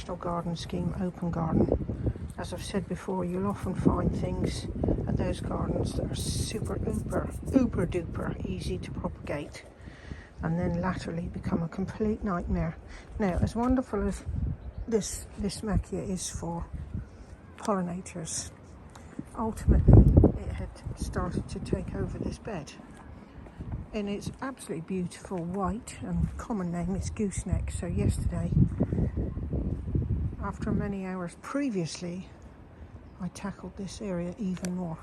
National Garden Scheme Open Garden. As I've said before, you'll often find things at those gardens that are super duper easy to propagate, and then latterly become a complete nightmare. Now, as wonderful as this Lysimachia is for pollinators, ultimately it had started to take over this bed. And it's absolutely beautiful white, and common name is gooseneck. So yesterday, after many hours previously, I tackled this area even more.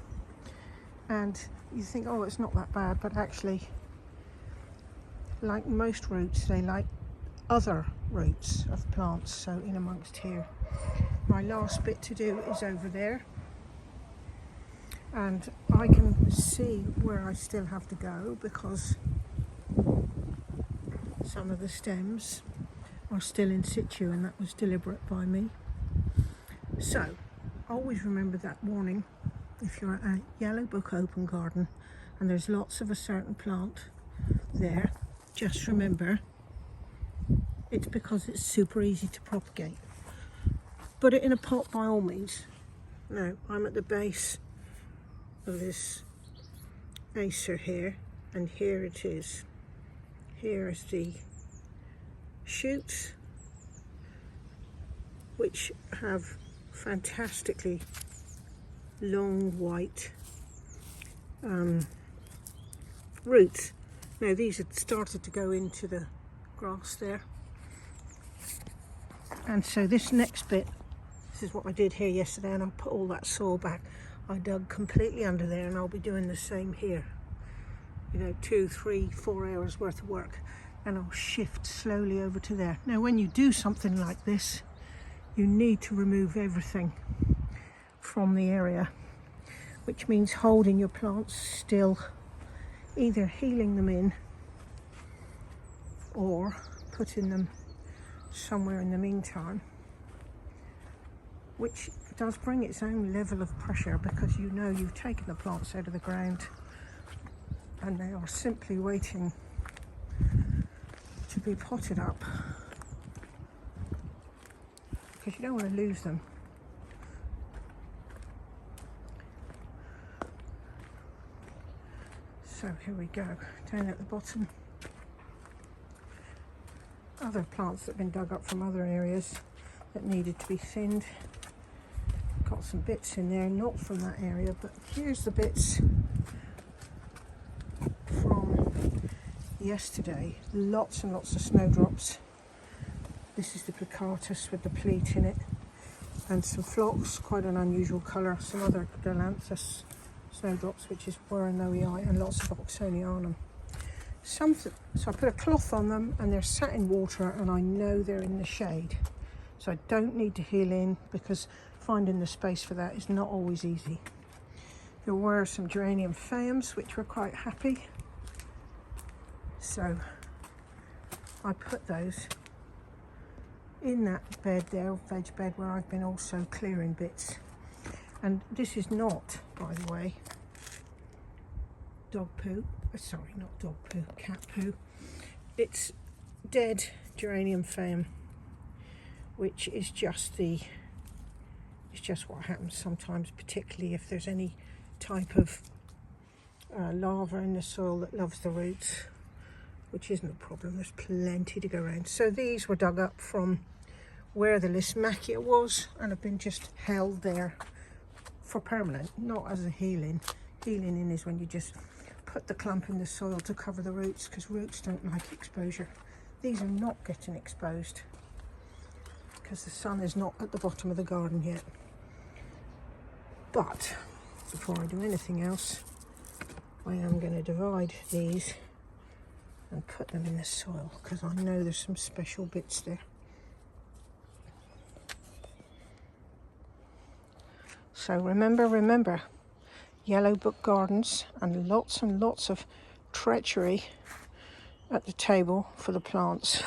And you think, oh, it's not that bad, but actually, like most roots, they like other roots of plants. So in amongst here, my last bit to do is over there, and I can see where I still have to go because some of the stems are still in situ, and that was deliberate by me. So always remember that warning. If you're at a yellow book open garden and there's lots of a certain plant there, just remember it's because it's super easy to propagate. Put it in a pot by all means. Now I'm at the base of this acer here, and here it is. Here is the shoots, which have fantastically long white roots. Now these had started to go into the grass there, and so this next bit, this is what I did here yesterday, and I put all that soil back. I dug completely under there, and I'll be doing the same here. You know, 2, 3, 4 hours worth of work, and I'll shift slowly over to there. Now when you do something like this, you need to remove everything from the area, which means holding your plants still, either healing them in or putting them somewhere in the meantime, which does bring its own level of pressure, because you know you've taken the plants out of the ground and they are simply waiting to be potted up, because you don't want to lose them. So here we go, down at the bottom. Other plants that have been dug up from other areas that needed to be thinned. Got some bits in there, not from that area, but here's the bits from yesterday. Lots and lots of snowdrops. This is the plicatus with the pleat in it, and some phlox, quite an unusual colour. Some other galanthus snowdrops, which is Werenoi, and lots of oxonianum. So I put a cloth on them, and they're sat in water, and I know they're in the shade. So I don't need to heel in, because finding the space for that is not always easy. There were some geranium phayums, which were quite happy. So I put those in that bed there, veg bed, where I've been also clearing bits. And this is not, by the way, dog poo. Sorry, not dog poo, cat poo. It's dead geranium phayum, which is just what happens sometimes, particularly if there's any type of larva in the soil that loves the roots, which isn't a problem. There's plenty to go around. So these were dug up from where the Lysimachia was, and have been just held there for permanent, not as a healing. Healing in is when you just put the clump in the soil to cover the roots, because roots don't like exposure. These are not getting exposed because the sun is not at the bottom of the garden yet. But before I do anything else, I am going to divide these and put them in the soil, because I know there's some special bits there. So remember, yellow book gardens, and lots of treachery at the table for the plants.